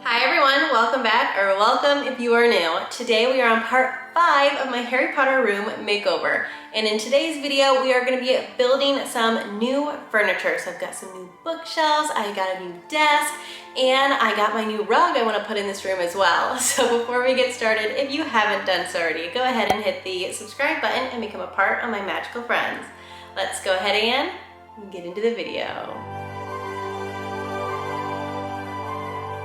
Hi everyone, welcome back, or welcome if you are new. Today we are on part 5 of my Harry Potter room makeover. And in today's video, we are going to be building some new furniture. So I've got some new bookshelves, I got a new desk, and I got my new rug I want to put in this room as well. So before we get started, if you haven't done so already, go ahead and hit the subscribe button and become a part of my magical friends. Let's go ahead and get into the video.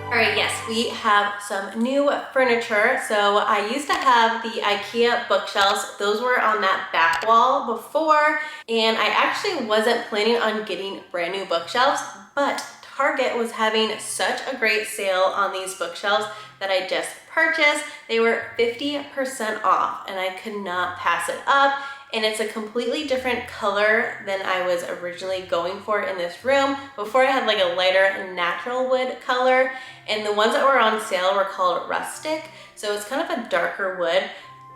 All right, yes, we have some new furniture. So I used to have the IKEA bookshelves. Those were on that back wall before, and I actually wasn't planning on getting brand new bookshelves, but Target was having such a great sale on these bookshelves that I just purchased. They were 50% off, and I could not pass it up. And it's a completely different color than I was originally going for in this room. Before I had like a lighter natural wood color, and the ones that were on sale were called rustic. So it's kind of a darker wood,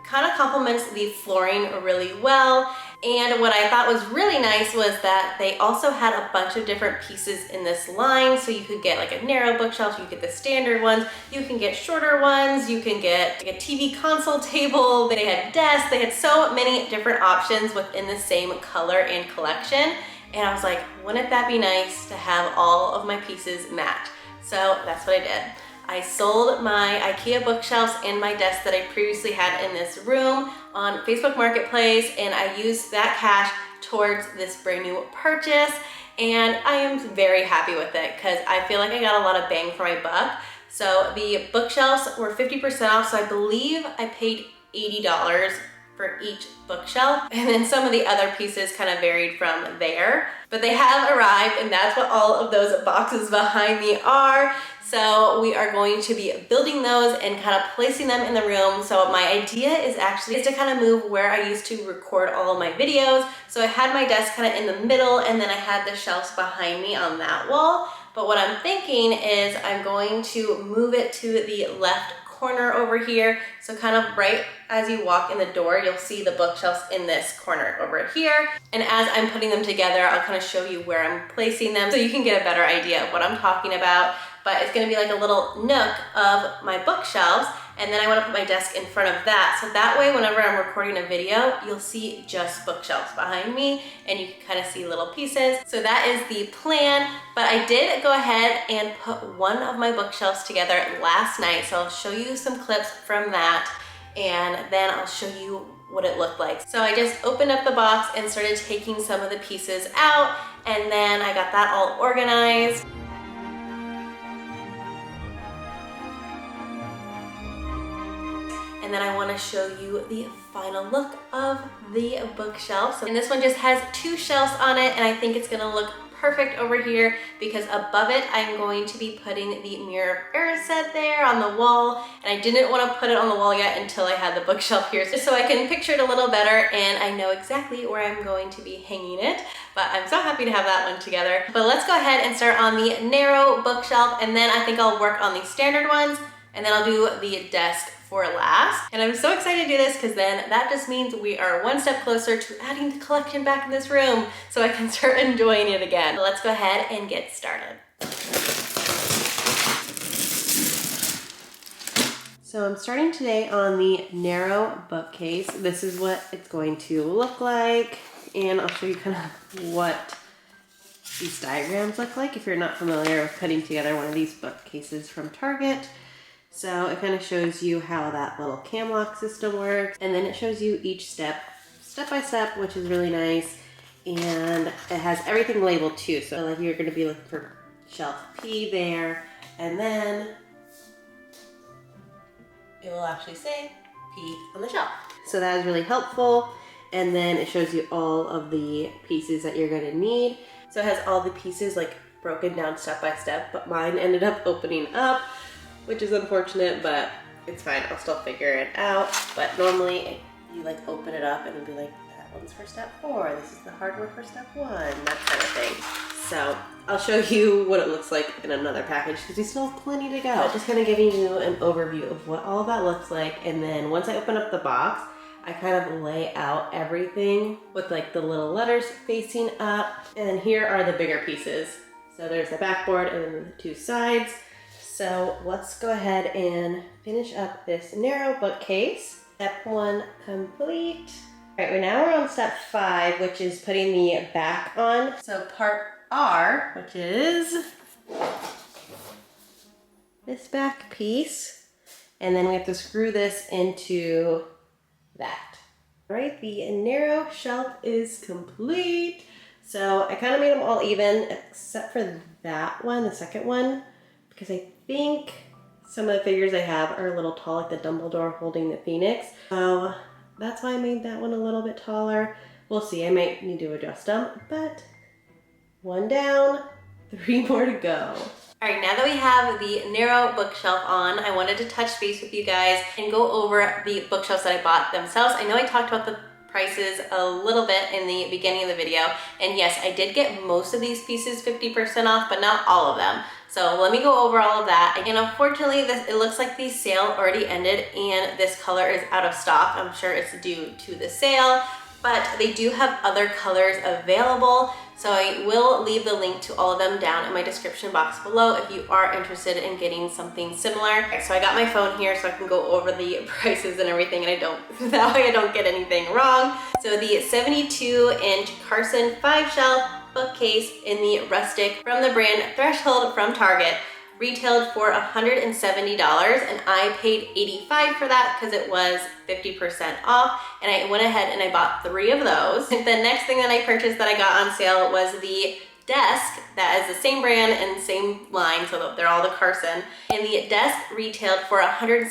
kind of complements the flooring really well. And what I thought was really nice was that they also had a bunch of different pieces in this line. So you could get like a narrow bookshelf, you get the standard ones, you can get shorter ones, you can get like a TV console table, they had desks, they had so many different options within the same color and collection. And I was like, wouldn't that be nice to have all of my pieces match? So that's what I did. I sold my IKEA bookshelves and my desk that I previously had in this room on Facebook Marketplace, and I used that cash towards this brand new purchase, and I am very happy with it because I feel like I got a lot of bang for my buck. So the bookshelves were 50% off, so I believe I paid $80 for each bookshelf, and then some of the other pieces kind of varied from there. But they have arrived, and that's what all of those boxes behind me are. So we are going to be building those and kind of placing them in the room. So my idea is actually to kind of move where I used to record all of my videos. So I had my desk kind of in the middle, and then I had the shelves behind me on that wall. But what I'm thinking is I'm going to move it to the left corner over here. So kind of right as you walk in the door, you'll see the bookshelves in this corner over here. And as I'm putting them together, I'll kind of show you where I'm placing them so you can get a better idea of what I'm talking about. But it's gonna be like a little nook of my bookshelves, and then I wanna put my desk in front of that. So that way, whenever I'm recording a video, you'll see just bookshelves behind me, and you can kind of see little pieces. So that is the plan, but I did go ahead and put one of my bookshelves together last night. So I'll show you some clips from that, and then I'll show you what it looked like. So I just opened up the box and started taking some of the pieces out, and then I got that all organized. And then I want to show you the final look of the bookshelf. And this one just has 2 shelves on it, and I think it's gonna look perfect over here because above it I'm going to be putting the Mirror of Erised there on the wall, and I didn't want to put it on the wall yet until I had the bookshelf here, just so I can picture it a little better and I know exactly where I'm going to be hanging it. But I'm so happy to have that one together. But let's go ahead and start on the narrow bookshelf, and then I think I'll work on the standard ones, and then I'll do the desk for last. And I'm so excited to do this because then that just means we are one step closer to adding the collection back in this room so I can start enjoying it again. So let's go ahead and get started. So I'm starting today on the narrow bookcase. This is what it's going to look like, and I'll show you kind of what these diagrams look like if you're not familiar with putting together one of these bookcases from Target. So it kind of shows you how that little cam lock system works, and then it shows you each step by step, which is really nice. And it has everything labeled too. So like you're going to be looking for shelf P there, and then it will actually say P on the shelf. So that is really helpful. And then it shows you all of the pieces that you're going to need. So it has all the pieces like broken down step by step, but mine ended up opening up, which is unfortunate, but it's fine. I'll still figure it out. But normally you like open it up and it'll be like, that one's for step 4. This is the hardware for step 1, that kind of thing. So I'll show you what it looks like in another package because we still have plenty to go. Just kind of giving you an overview of what all that looks like. And then once I open up the box, I kind of lay out everything with like the little letters facing up. And then here are the bigger pieces. So there's the backboard and then the 2 sides. So let's go ahead and finish up this narrow bookcase. Step 1 complete. All right, now we're on step 5, which is putting the back on. So part R, which is this back piece, and then we have to screw this into that. All right, the narrow shelf is complete. So I kind of made them all even, except for that one, the second one, because I think some of the figures I have are a little tall, like the Dumbledore holding the Phoenix. So that's why I made that one a little bit taller. We'll see, I might need to adjust them, but 1 down, 3 more to go. All right, now that we have the narrow bookshelf on, I wanted to touch base with you guys and go over the bookshelves that I bought themselves. I know I talked about the prices a little bit in the beginning of the video, and yes, I did get most of these pieces 50% off, but not all of them. So let me go over all of that. And unfortunately, it looks like the sale already ended and this color is out of stock. I'm sure it's due to the sale, but they do have other colors available. So I will leave the link to all of them down in my description box below if you are interested in getting something similar. Okay, so I got my phone here so I can go over the prices and everything, and that way I don't get anything wrong. So the 72-inch Carson 5-shelf bookcase in the rustic from the brand Threshold from Target retailed for $170, and I paid $85 for that because it was 50% off, and I went ahead and I bought 3 of those. And the next thing that I purchased that I got on sale was the desk that is the same brand and same line, so they're all the Carson, and the desk retailed for $170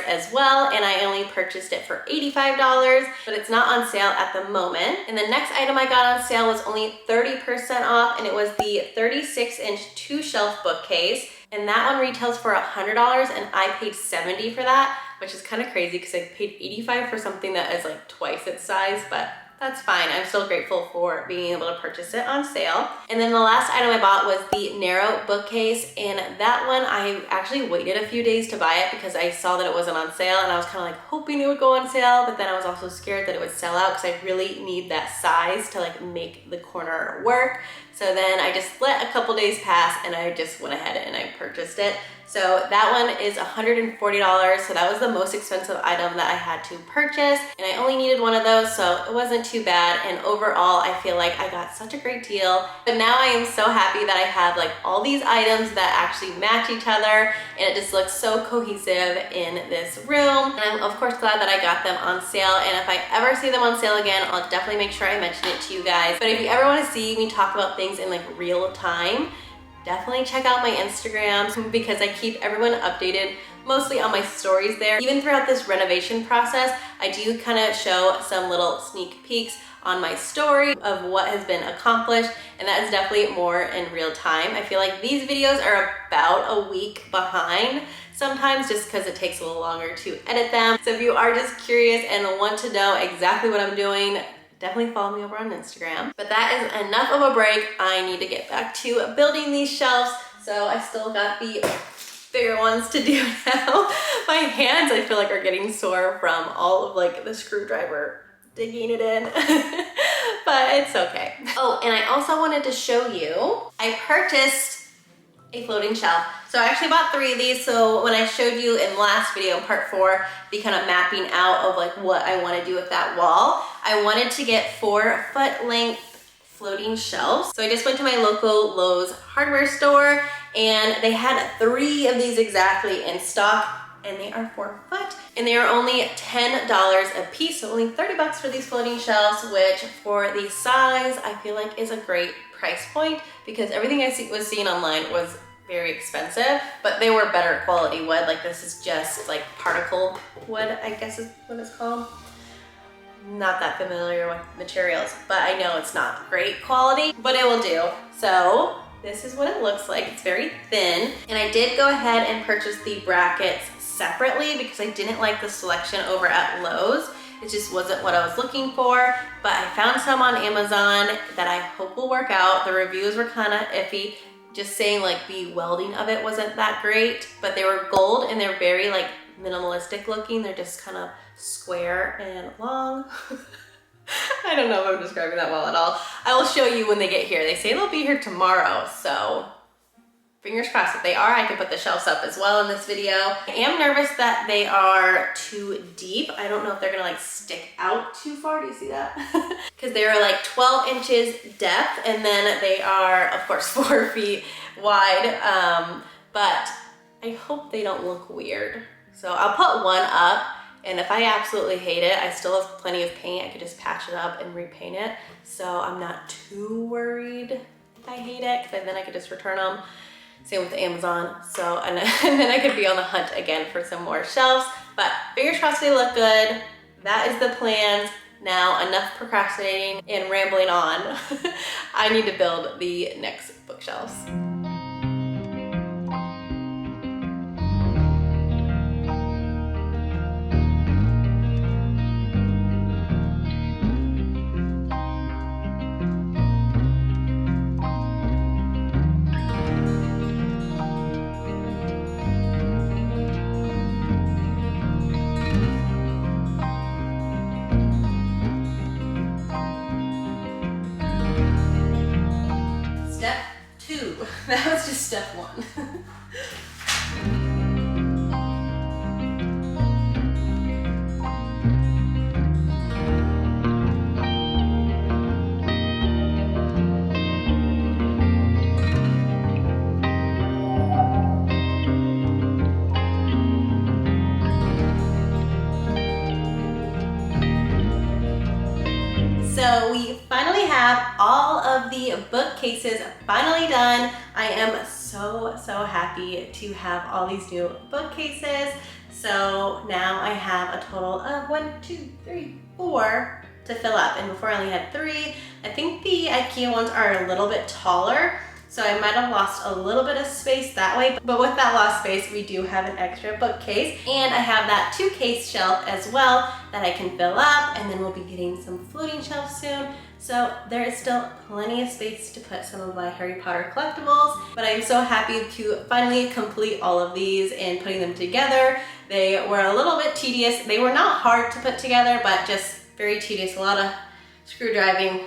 as well, and I only purchased it for $85, but it's not on sale at the moment. And the next item I got on sale was only 30% off, and it was the 36-inch 2-shelf bookcase, and that one retails for $100, and I paid $70 for that, which is kind of crazy because I paid $85 for something that is like twice its size, but that's fine. I'm still grateful for being able to purchase it on sale. And then the last item I bought was the narrow bookcase, and that one I actually waited a few days to buy it because I saw that it wasn't on sale, and I was kind of like hoping it would go on sale, but then I was also scared that it would sell out because I really need that size to like make the corner work. So then I just let a couple days pass and I just went ahead and I purchased it. So that one is $140, so that was the most expensive item that I had to purchase, and I only needed one of those, so it wasn't too bad, and overall I feel like I got such a great deal. But now I am so happy that I have like all these items that actually match each other, and it just looks so cohesive in this room. And I'm of course glad that I got them on sale, and if I ever see them on sale again, I'll definitely make sure I mention it to you guys. But if you ever want to see me talk about things in like real time, definitely check out my Instagram because I keep everyone updated mostly on my stories there. Even throughout this renovation process, I do kind of show some little sneak peeks on my story of what has been accomplished, and that is definitely more in real time. I feel like these videos are about a week behind sometimes just because it takes a little longer to edit them. So if you are just curious and want to know exactly what I'm doing, definitely follow me over on Instagram. But that is enough of a break. I need to get back to building these shelves. So I still got the bigger ones to do now. My hands, I feel like, are getting sore from all of like the screwdriver digging it in, but it's okay. Oh, and I also wanted to show you, I purchased a floating shelf. So I actually bought 3 of these. So when I showed you in last video, part 4, the kind of mapping out of like what I want to do with that wall, I wanted to get 4-foot length floating shelves. So I just went to my local Lowe's hardware store, and they had 3 of these exactly in stock, and they are 4 foot, and they are only $10 a piece, so only 30 bucks for these floating shelves, which for the size I feel like is a great price point because everything I was seeing online was very expensive, but they were better quality wood. Like this is just like particle wood, I guess is what it's called. Not that familiar with materials, but I know it's not great quality, but it will do. So this is what it looks like. It's very thin, and I did go ahead and purchase the brackets separately because I didn't like the selection over at Lowe's. It just wasn't what I was looking for, but I found some on Amazon that I hope will work out. The reviews were kind of iffy, just saying like the welding of it wasn't that great, but they were gold and they're very like minimalistic looking. They're just kind of square and long. I don't know if I'm describing that well at all. I will show you when they get here. They say they'll be here tomorrow, so fingers crossed. If they are, I can put the shelves up as well in this video. I am nervous that they are too deep. I don't know if they're gonna like stick out too far. Do you see that? Because they're like 12 inches depth, and then they are, of course, 4 feet wide. But I hope they don't look weird. So I'll put one up, and if I absolutely hate it, I still have plenty of paint. I could just patch it up and repaint it. So I'm not too worried if I hate it, because then I could just return them. Same with Amazon. So, and then I could be on the hunt again for some more shelves. But fingers crossed they look good. That is the plans. Now, enough procrastinating and rambling on. I need to build the next bookshelves. Step 2. That was just step 1. So we finally have all of the bookcases finally done. I am so happy to have all these new bookcases. So now I have a total of 1, 2, 3, 4 to fill up. And before I only had 3. I think the IKEA ones are a little bit taller, so I might have lost a little bit of space that way. But with that lost space, we do have an extra bookcase. And I have that 2-case shelf as well that I can fill up, and then we'll be getting some floating shelves soon. So there is still plenty of space to put some of my Harry Potter collectibles, but I'm so happy to finally complete all of these and putting them together. They were a little bit tedious. They were not hard to put together, but just very tedious. A lot of screw driving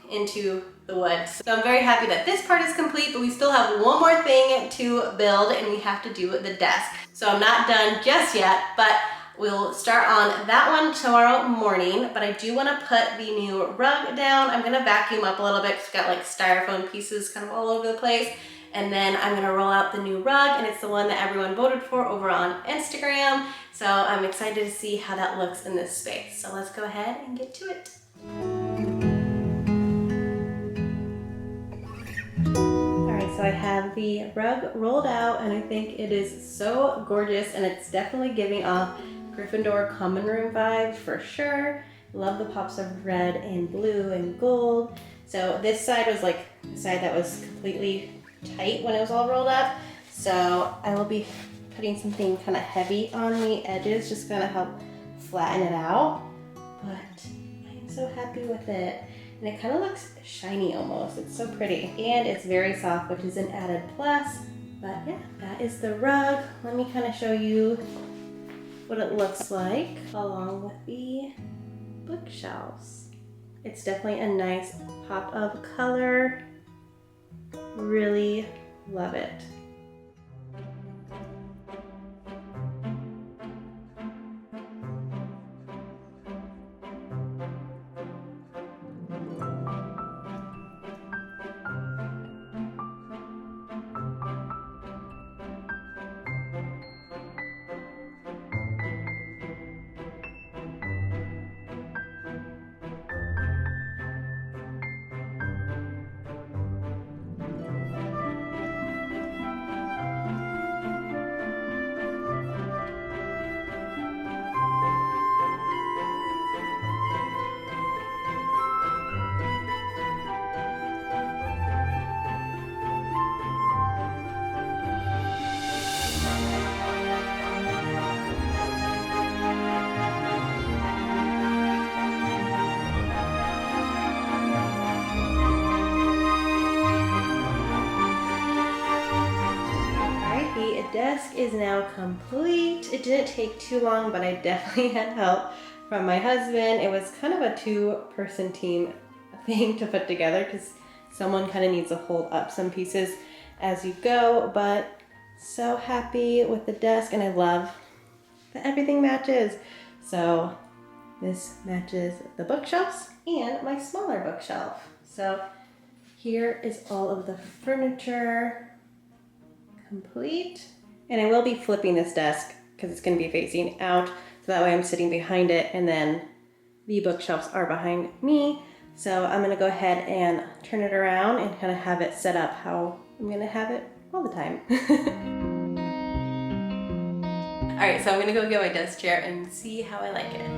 into the wood. So I'm very happy that this part is complete, but we still have one more thing to build, and we have to do the desk. So I'm not done just yet, but we'll start on that one tomorrow morning. But I do want to put the new rug down. I'm going to vacuum up a little bit because it's got like styrofoam pieces kind of all over the place. And then I'm going to roll out the new rug, and it's the one that everyone voted for over on Instagram. So I'm excited to see how that looks in this space. So let's go ahead and get to it. So I have the rug rolled out, and I think it is so gorgeous, and it's definitely giving off Gryffindor Common Room vibes for sure. Love the pops of red and blue and gold. So this side was like the side that was completely tight when it was all rolled up. So I will be putting something kind of heavy on the edges, just gonna help flatten it out. But I'm so happy with it. And it kind of looks shiny almost. It's so pretty. And it's very soft, which is an added plus. But yeah, that is the rug. Let me kind of show you what it looks like along with the bookshelves. It's definitely a nice pop of color. Really love it. Desk is now complete. It didn't take too long, but I definitely had help from my husband. It was kind of a 2-person team thing to put together because someone kind of needs to hold up some pieces. as you go, but so happy with the desk, and I love that everything matches. So this matches the bookshelves and my smaller bookshelf. So here is all of the furniture complete. And I will be flipping this desk because it's going to be facing out, so that way I'm sitting behind it and then the bookshelves are behind me. So I'm going to go ahead and turn it around and kind of have it set up how I'm going to have it all the time. All right, so I'm going to go get my desk chair and see how I like it.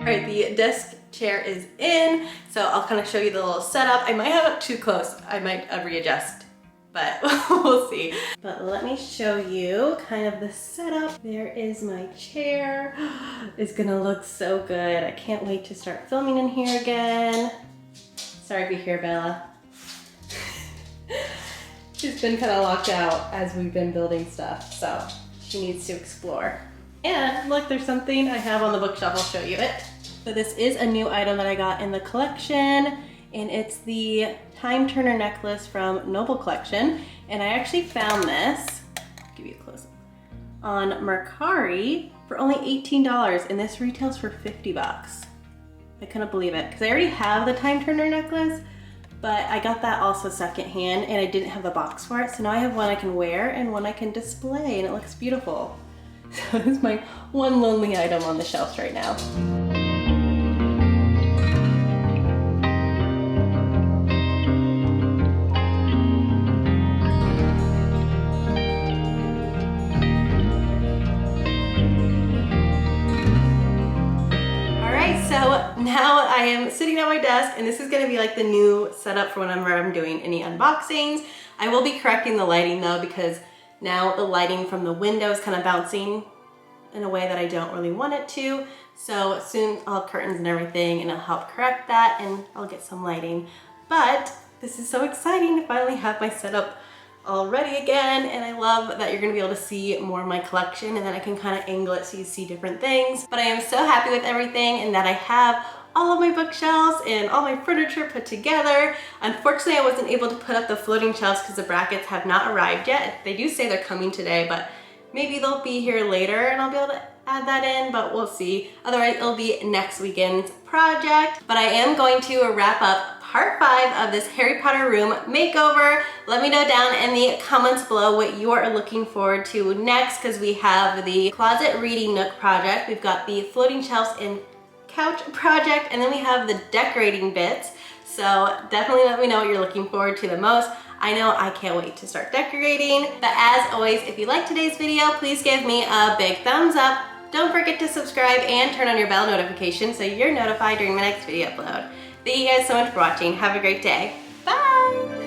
All right, the desk chair is in, so I'll kind of show you the little setup. I might have it too close. I might readjust, but we'll see. But let me show you kind of the setup. There is my chair. It's gonna look so good. I can't wait to start filming in here again. Sorry if you hear Bella. She's been kind of locked out as we've been building stuff, so she needs to explore. And look, there's something I have on the bookshelf. I'll show you it. So this is a new item that I got in the collection, and it's the Time Turner necklace from Noble Collection. And I actually found this, I'll give you a close up, on Mercari for only $18, and this retails for 50 bucks. I couldn't believe it, because I already have the Time Turner necklace, but I got that also secondhand, and I didn't have the box for it, so now I have one I can wear and one I can display, and it looks beautiful. So this is my one lonely item on the shelves right now. So now I am sitting at my desk, and this is going to be like the new setup for whenever I'm doing any unboxings. I will be correcting the lighting though, because now the lighting from the window is kind of bouncing in a way that I don't really want it to. So soon I'll have curtains and everything, and it'll help correct that, and I'll get some lighting. But this is so exciting to finally have my setup all ready again, and I love that you're gonna be able to see more of my collection, and then I can kind of angle it so you see different things. But I am so happy with everything, and that I have all of my bookshelves and all my furniture put together. Unfortunately, I wasn't able to put up the floating shelves because the brackets have not arrived yet. They do say they're coming today, but maybe they'll be here later and I'll be able to add that in, but we'll see. Otherwise, it'll be next weekend's project. But I am going to wrap up part 5 of this Harry Potter room makeover. Let me know down in the comments below what you are looking forward to next, because we have the closet reading nook project, we've got the floating shelves and couch project, and then we have the decorating bits. So definitely let me know what you're looking forward to the most. I know I can't wait to start decorating. But as always, if you liked today's video, please give me a big thumbs up. Don't forget to subscribe and turn on your bell notification so you're notified during my next video upload. Thank you guys so much for watching. Have a great day. Bye!